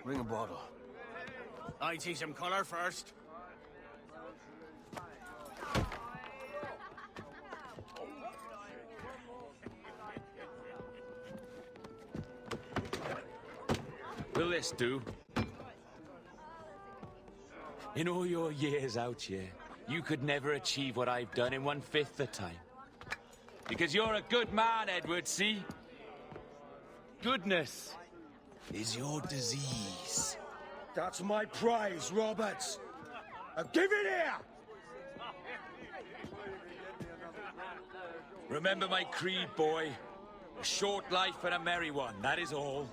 Bring a bottle. I see some color first. Will this do? In all your years out here, you could never achieve what I've done in 1/5 the time. Because you're a good man, Edward, see? Goodness is your disease. That's my prize, Roberts. Now give it here! Remember my creed, boy. A short life and a merry one, that is all.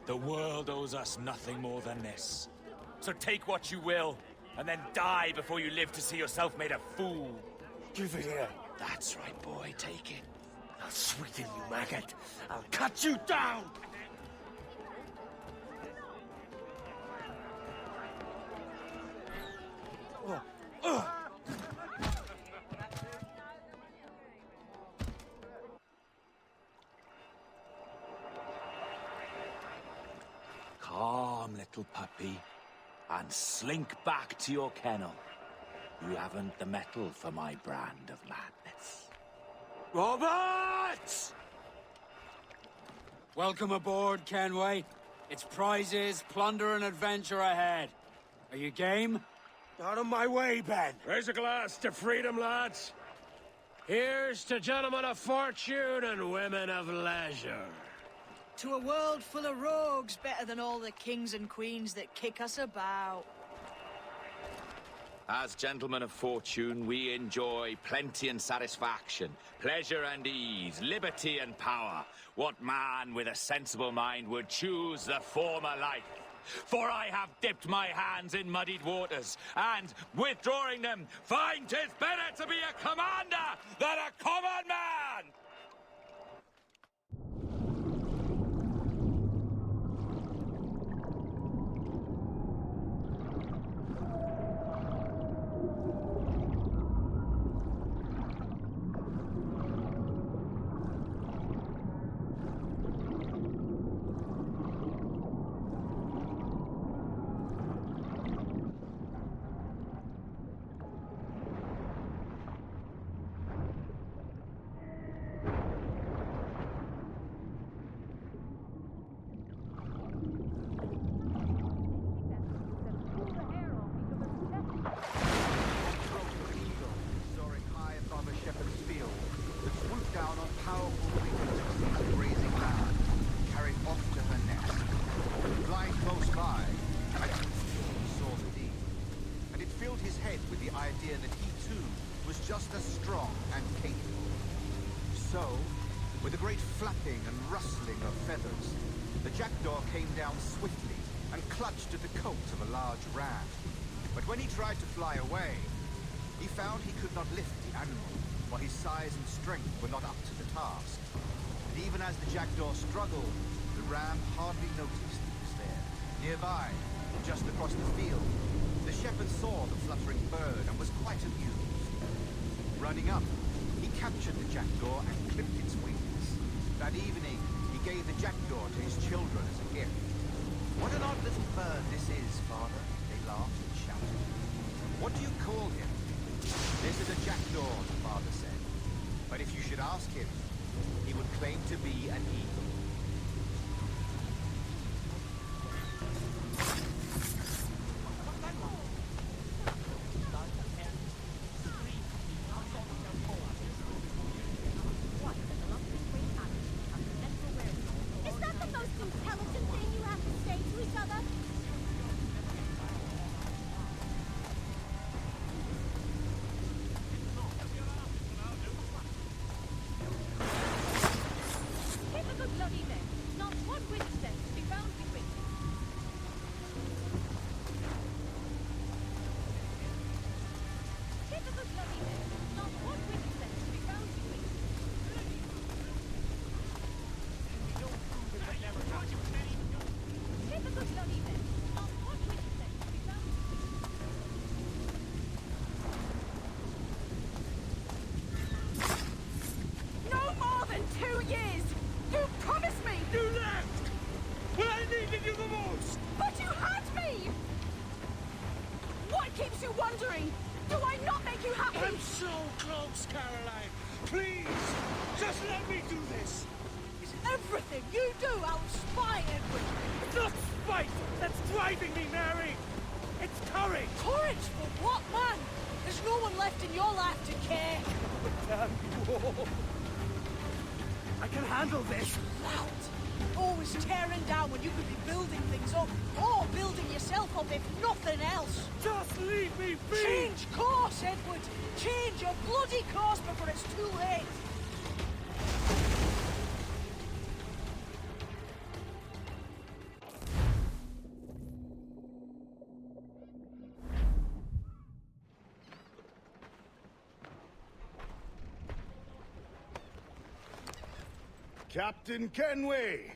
The world owes us nothing more than this. So take what you will, and then die before you live to see yourself made a fool. Give it here. That's right, boy, take it. I'll sweeten you, maggot. I'll cut you down! Calm, little puppy, and slink back to your kennel. You haven't the mettle for my brand of madness. Roberts! Welcome aboard, Kenway. It's prizes, plunder, and adventure ahead. Are you game? Out of my way, Ben! Raise a glass to freedom, lads. Here's to gentlemen of fortune and women of leisure. To a world full of rogues, better than all the kings and queens that kick us about. As gentlemen of fortune, we enjoy plenty and satisfaction, pleasure and ease, liberty and power. What man with a sensible mind would choose the former life? For I have dipped my hands in muddied waters, and, withdrawing them, find 'tis better to be a commander than a common man! Just as strong and capable. So, with a great flapping and rustling of feathers, the jackdaw came down swiftly and clutched at the coat of a large ram. But when he tried to fly away, he found he could not lift the animal, for his size and strength were not up to the task. And even as the jackdaw struggled, the ram hardly noticed he was there. Nearby, just across the field, the shepherd saw the fluttering bird and was quite amused. Running up, he captured the jackdaw and clipped its wings. That evening, he gave the jackdaw to his children as a gift. "What an odd little bird this is, father," they laughed and shouted. "What do you call him?" "This is a jackdaw," the father said. "But if you should ask him, he would claim to be an eagle." keeps you wondering? Do I not make you happy? I'm so close, Caroline. Please, just let me do this. Is everything you do out of spite, Edward? It's not spite that's driving me, Mary. It's courage. Courage for what, man? There's no one left in your life to care. Damn you all. I can handle this. Loud. Always tearing down when you could be building things up, or building yourself up if nothing else. Just leave me be. Change course, Edward. Change your bloody course before it's too late. Captain Kenway!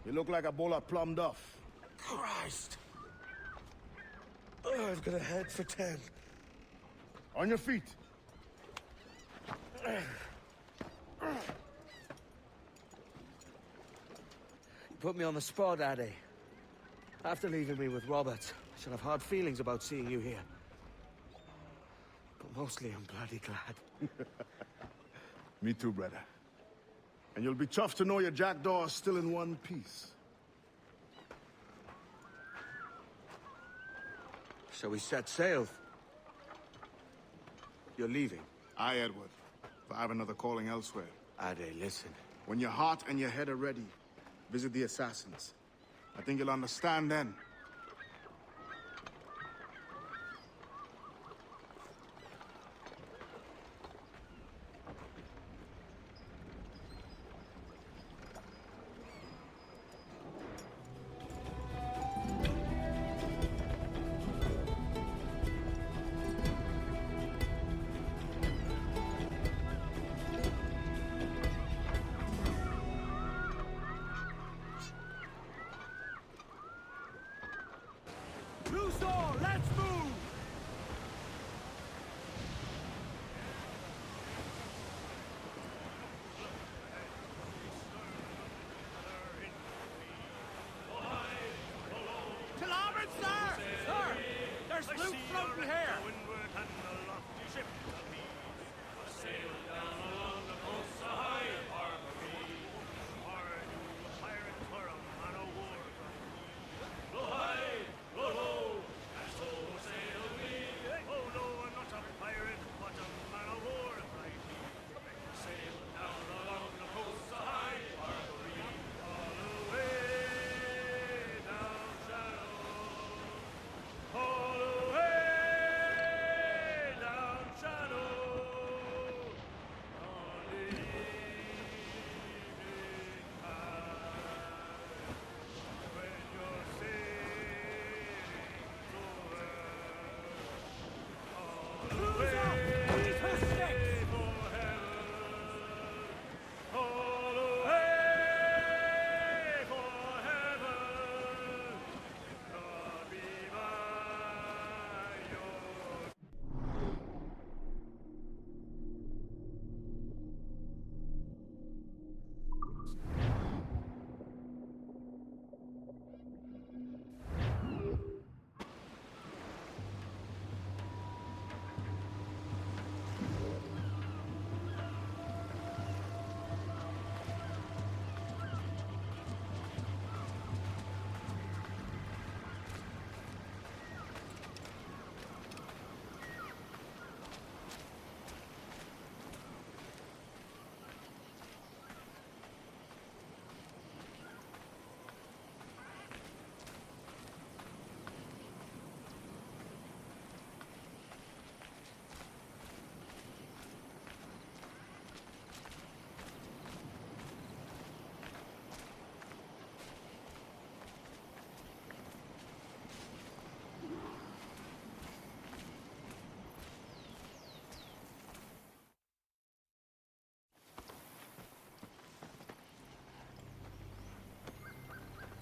You look like a bowl of plum duff. Christ! Oh, I've got a head for 10. On your feet. You put me on the spot, Addy. After leaving me with Robert, I should have hard feelings about seeing you here. But mostly I'm bloody glad. Me too, brother. And you'll be tough to know your jackdaw is still in one piece. Shall we set sail? You're leaving. Aye, Edward. But I have another calling elsewhere. Addy, listen. When your heart and your head are ready, visit the Assassins. I think you'll understand then. Let's move! To larboard, sir! Sir! There's loot floating here!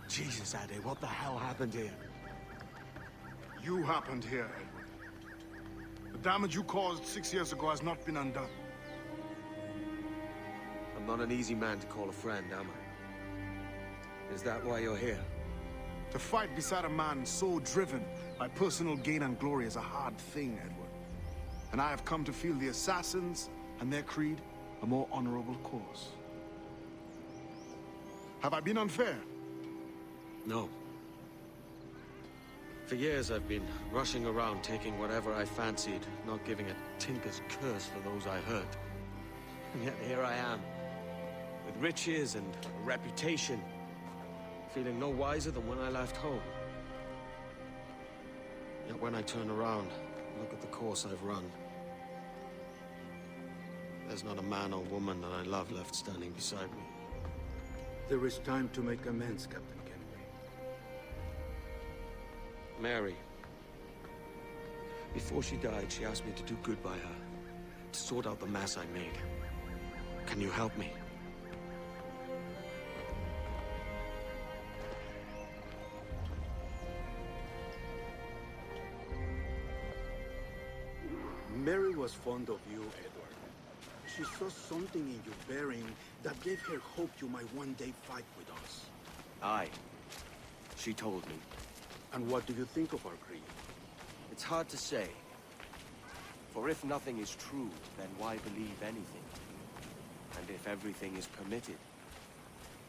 Jesus, Addy, what the hell happened here? You happened here, Edward. The damage you caused 6 years ago has not been undone. I'm not an easy man to call a friend, am I? Is that why you're here? To fight beside a man so driven by personal gain and glory is a hard thing, Edward. And I have come to feel the assassins and their creed a more honorable cause. Have I been unfair? No. For years I've been rushing around, taking whatever I fancied, not giving a tinker's curse for those I hurt. And yet here I am, with riches and a reputation, feeling no wiser than when I left home. Yet when I turn around, look at the course I've run. There's not a man or woman that I love left standing beside me. There is time to make amends, Captain Kenway. Mary. Before she died, she asked me to do good by her, to sort out the mess I made. Can you help me? Mary was fond of you, Edward. She saw something in your bearing that gave her hope you might one day fight with us. Aye. She told me. And what do you think of our creed? It's hard to say. For if nothing is true, then why believe anything? And if everything is permitted,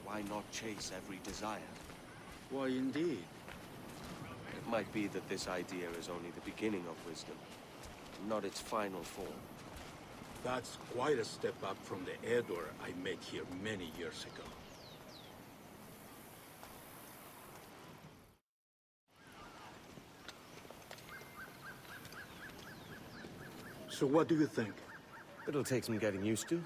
why not chase every desire? Why, indeed. It might be that this idea is only the beginning of wisdom, not its final form. That's quite a step up from the Edward I met here many years ago. So what do you think? It'll take some getting used to.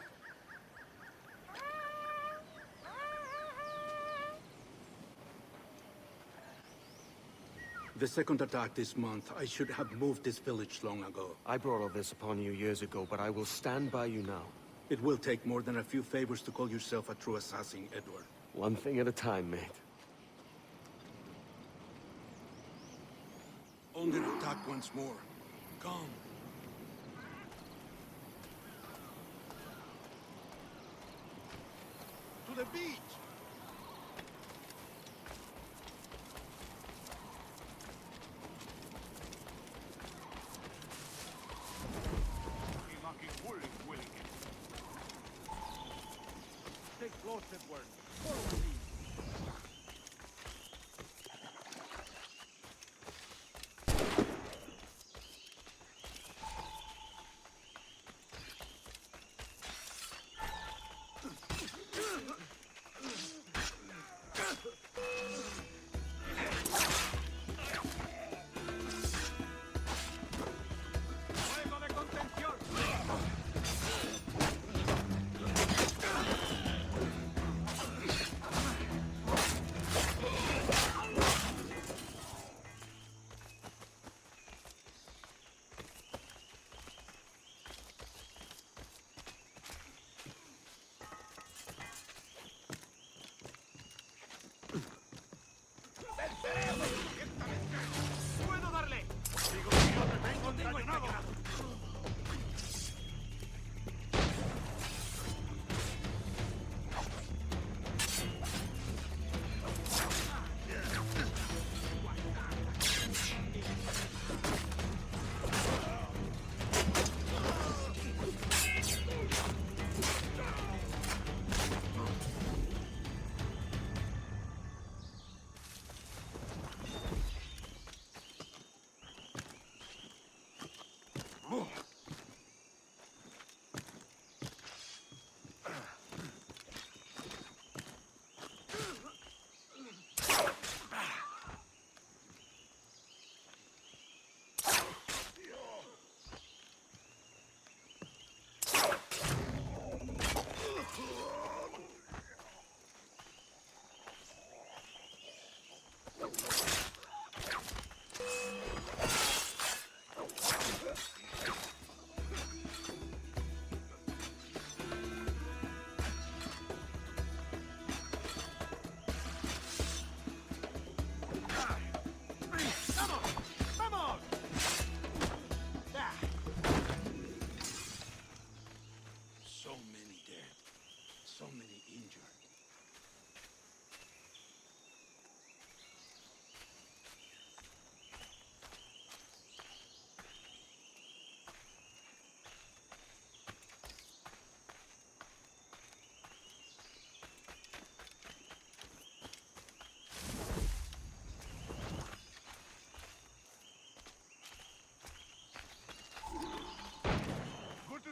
The second attack this month, I should have moved this village long ago. I brought all this upon you years ago, but I will stand by you now. It will take more than a few favors to call yourself a true assassin, Edward. One thing at a time, mate. Under attack once more. Come. To the beach! Stay close, Edward. Forward, please. ¡Puedo darle! Digo que yo te tengo encañonado.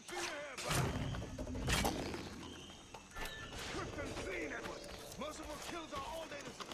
See you here, brother. Swift and clean, Edward. Merciful kills are all they deserve.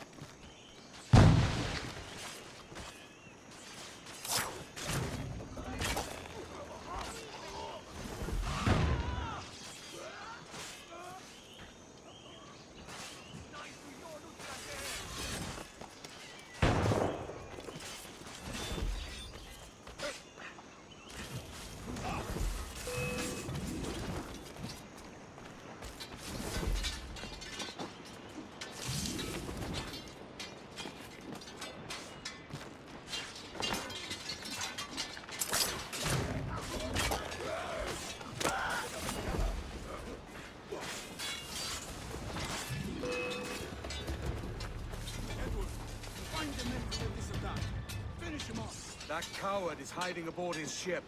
That coward is hiding aboard his ship.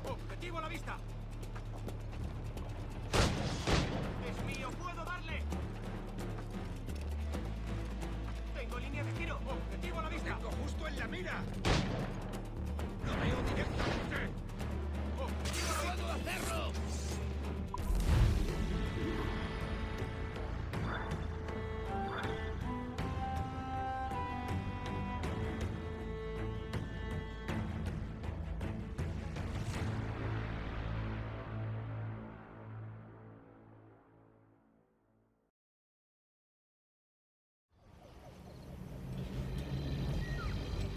¡Objetivo a la vista! ¡Es mío! ¡Puedo darle! ¡Tengo línea de tiro! ¡Objetivo a la vista! ¡Tengo justo en la mira! ¡Lo veo directamente! ¡Objetivo a la vista! ¡Puedo hacerlo!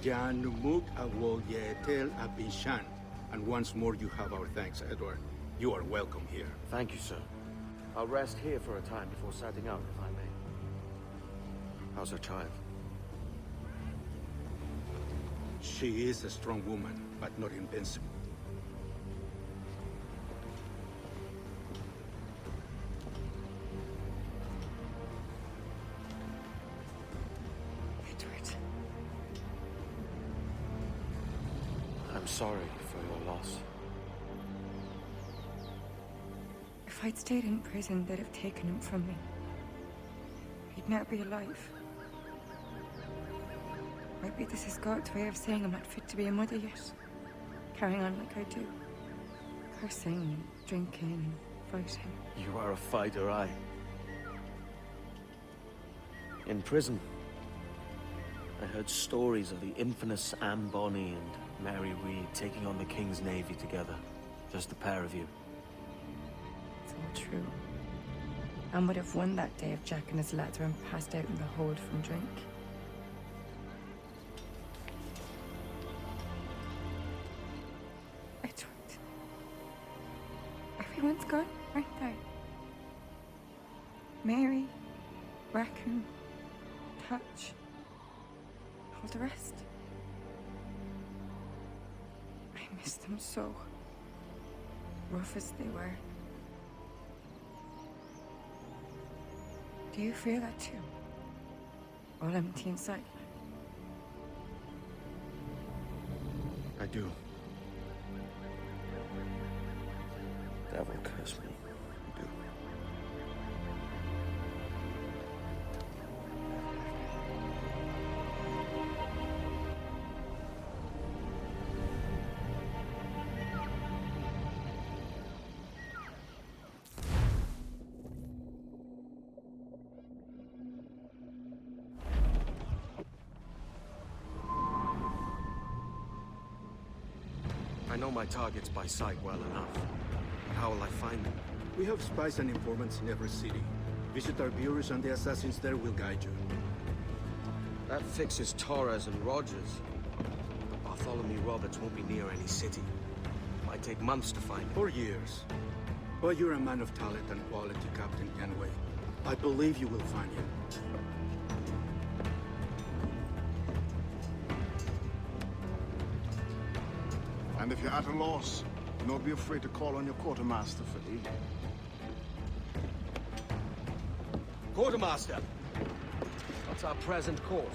Jan Numuk Awol Yetel Abishan. And once more you have our thanks, Edward. You are welcome here. Thank you, sir. I'll rest here for a time before setting out, if I may. How's her child? She is a strong woman, but not invincible. Edward. I'm sorry for your loss. If I'd stayed in prison, they'd have taken him from me. He'd never be alive. Maybe this is God's way of saying I'm not fit to be a mother yet. Carrying on like I do. Cursing and drinking and fighting. You are a fighter, aye. In prison, I heard stories of the infamous Anne Bonny and Mary Read taking on the King's Navy together. Just the pair of you. It's all true. Anne would have won that day if Jack and his lads weren't passed out in the hold from drink. Edward. Everyone's gone, aren't they? Mary, Raccoon, Touch, all the rest. I miss them so. Rough as they were. Do you feel that too? All empty inside? I do. Devil curse me. I do. I know my targets by sight well enough. But how will I find them? We have spies and informants in every city. Visit our bureaus and the assassins there will guide you. That fixes Torres and Rogers. But Bartholomew Roberts won't be near any city. Might take months to find him. For years. But you're a man of talent and quality, Captain Kenway. I believe you will find him. And if you're at a loss, do not be afraid to call on your quartermaster for aid. Quartermaster! What's our present course?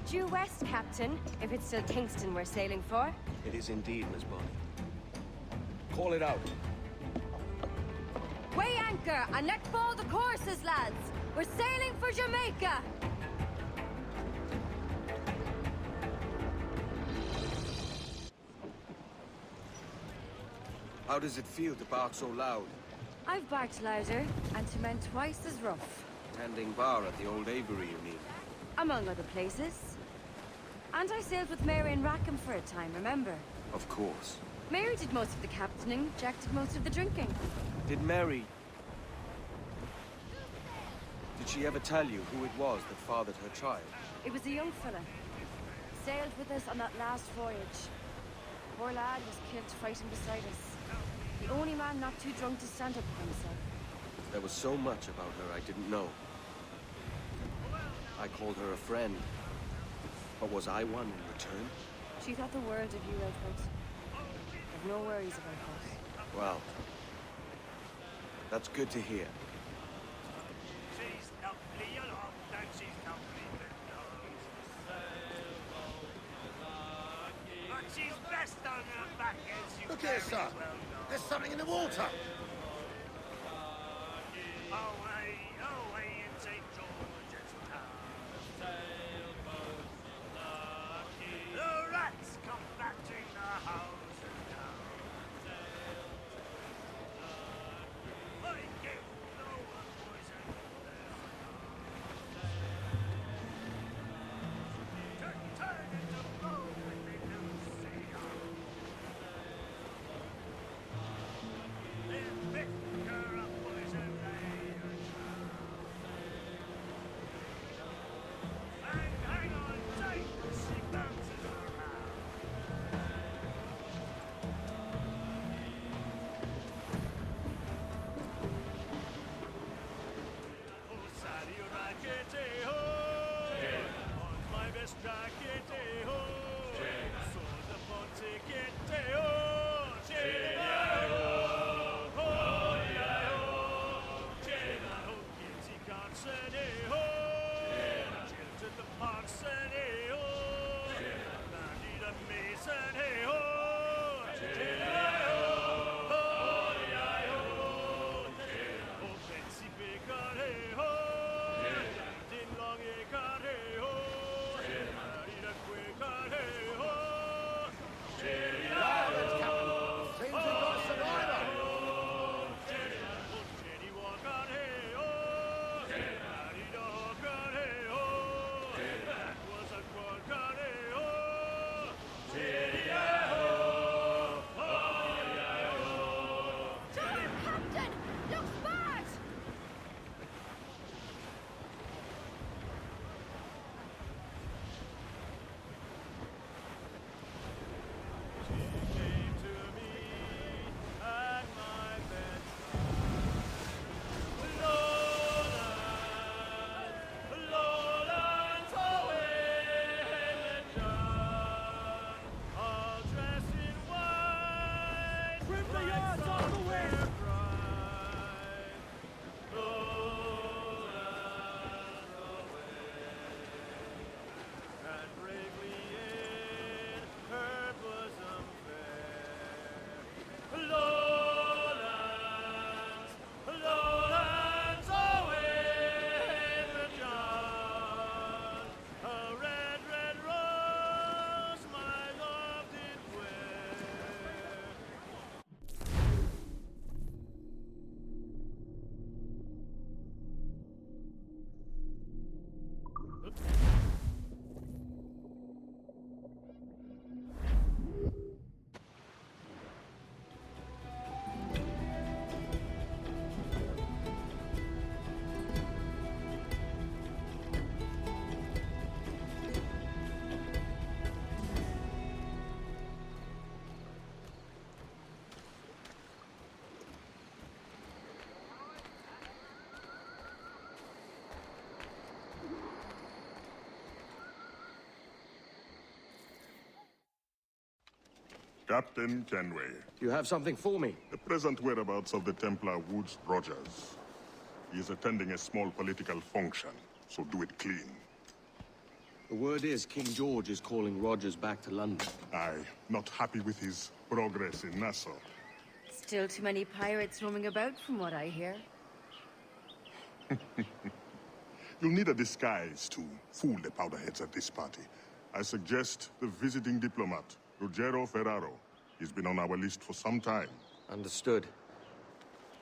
Due west, Captain, if it's still Kingston we're sailing for. It is indeed, Miss Bonny. Call it out. Weigh anchor and let fall the courses, lads! We're sailing for Jamaica! How does it feel to bark so loud? I've barked louder, and to men twice as rough. Tending bar at the old Aviary, you mean? Among other places. And I sailed with Mary and Rackham for a time, remember? Of course. Mary did most of the captaining, Jack did most of the drinking. Did Mary... Did she ever tell you who it was that fathered her child? It was a young fella. Sailed with us on that last voyage. Poor lad was killed fighting beside us. The only man not too drunk to stand up for himself. There was so much about her I didn't know. I called her a friend. But was I one in return? She thought the world of you, Edward. I've no worries about that. Well, that's good to hear. She's lovely aloft and she's lovely below. But she's best on her back as you Look here, sir. well know. There's something in the water. Away in St. George's Town. The rats come battering the houses down. I give no one poison their turn into gold when they lose sea. They pick her a poison they Captain Kenway. You have something for me? The present whereabouts of the Templar Woods Rogers. He is attending a small political function, so do it clean. The word is King George is calling Rogers back to London. Aye, not happy with his progress in Nassau. Still too many pirates roaming about, from what I hear. You'll need a disguise to fool the powderheads at this party. I suggest the visiting diplomat, Ruggiero Ferraro. He's been on our list for some time. Understood.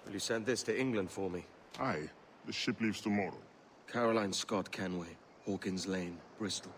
Will you send this to England for me? Aye. The ship leaves tomorrow. Caroline Scott Kenway, Hawkins Lane, Bristol.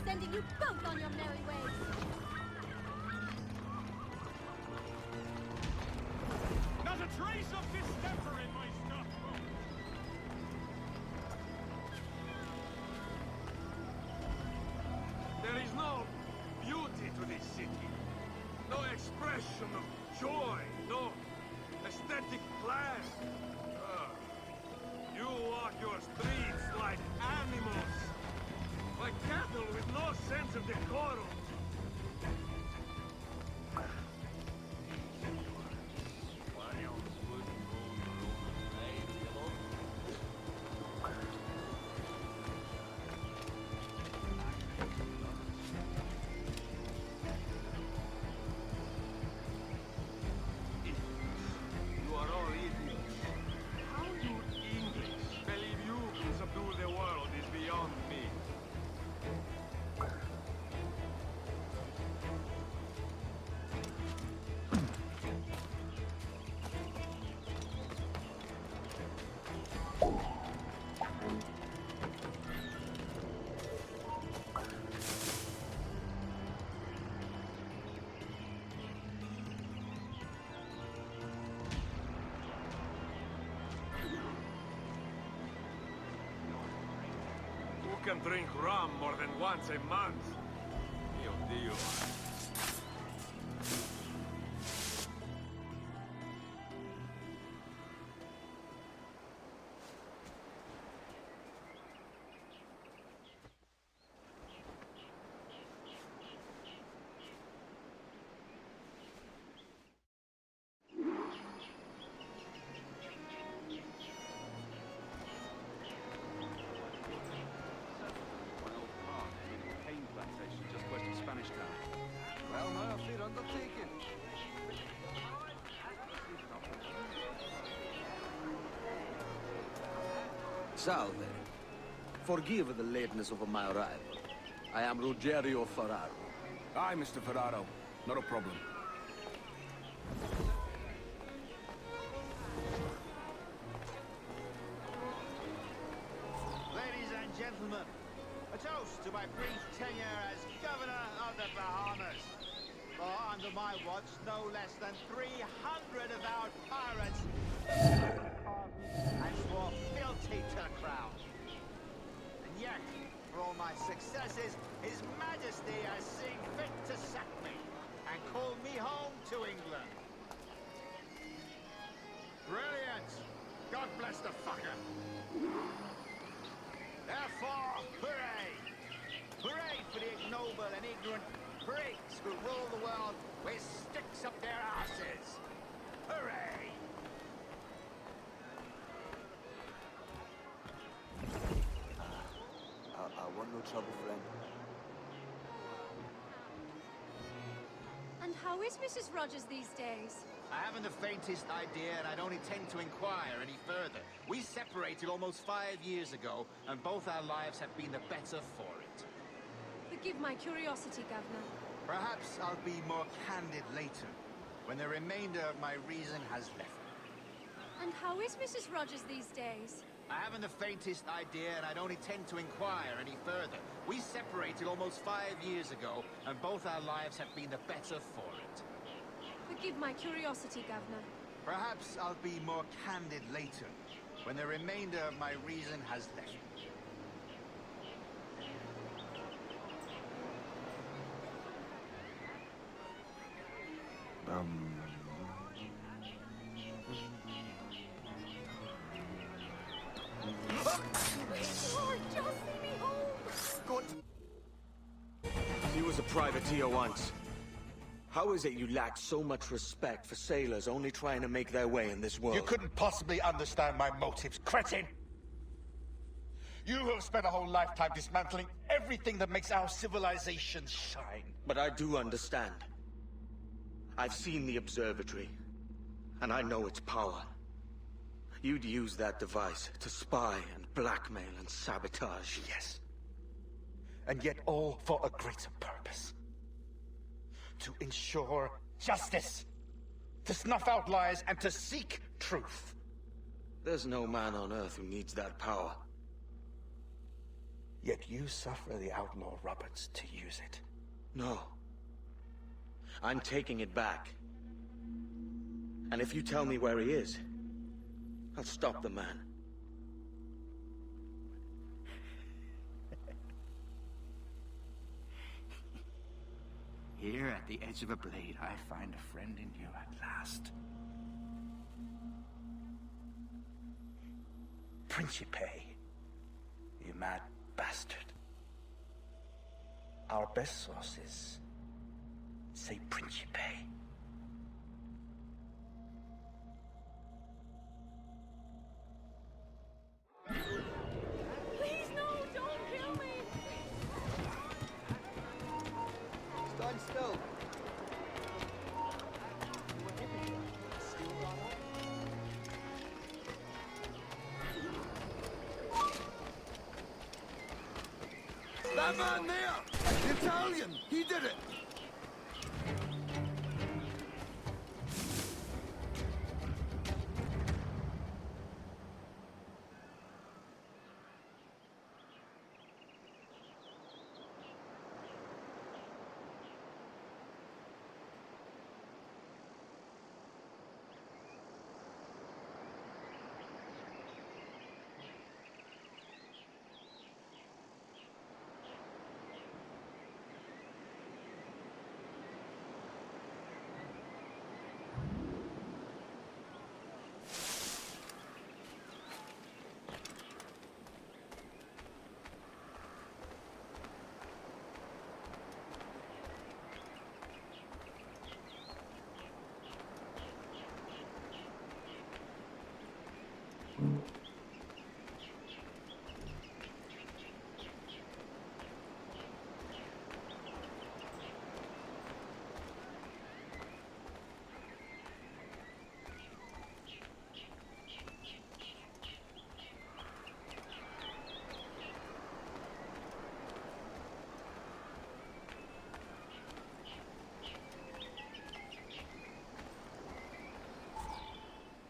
Sending you both on your merry way. Not a trace of distemper in my stuff. There is no beauty to this city. No expression of joy. No aesthetic plan. You walk your streets like animals. Like cattle with no sense of decorum. You are all idiots. How do English believe you can subdue the world is beyond me. Who can drink rum more than once a month? Mio Dio. Well, Murphy, undertaken. Salve. Forgive the lateness of my arrival. I am Ruggiero Ferraro. Aye, Mr. Ferraro. Not a problem. Ladies and gentlemen, a toast to my brief tenure as Governor of the Bahamas. For under my watch, no less than 300 of our pirates and swore fealty to the crown. And yet, for all my successes, His Majesty has seen fit to sack me and call me home to England. Brilliant! God bless the fucker! Therefore, hooray! Hooray for the ignoble and ignorant prigs who rule the world with sticks up their asses. Hooray! I want no trouble, friend. And how is Mrs. Rogers these days? I haven't the faintest idea, and I don't intend to inquire any further. We separated almost 5 years ago, and both our lives have been the better for it. Forgive my curiosity, Governor. Perhaps I'll be more candid later, when the remainder of my reason has left me. And how is Mrs. Rogers these days? I haven't the faintest idea, and I don't intend to inquire any further. We separated almost 5 years ago, and both our lives have been the better for it. Forgive my curiosity, Governor. Perhaps I'll be more candid later, when the remainder of my reason has left me. Lord, just see me home! Good. He was a privateer once. How is it you lack so much respect for sailors only trying to make their way in this world? You couldn't possibly understand my motives, cretin! You who have spent a whole lifetime dismantling everything that makes our civilization shine. But I do understand. I've seen the observatory, and I know its power. You'd use that device to spy and blackmail and sabotage. Yes. And yet all for a greater purpose. To ensure justice. To snuff out lies and to seek truth. There's no man on Earth who needs that power. Yet you suffer the outlaw Roberts to use it. No. I'm taking it back. And if you tell me where he is, I'll stop the man. Here at the edge of a blade, I find a friend in you at last. Principe, you mad bastard. Our best sources say Principe. Please, no! Don't kill me! Stand still. That man there! The Italian! He did it!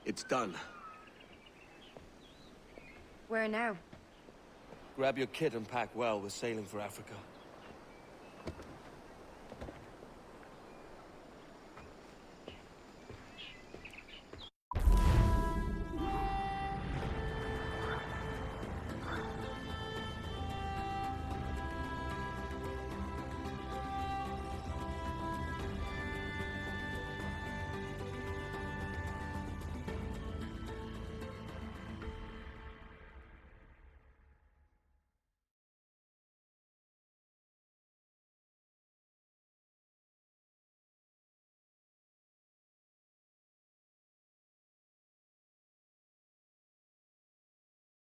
It's done. Where now? Grab your kit and pack well. We're sailing for Africa.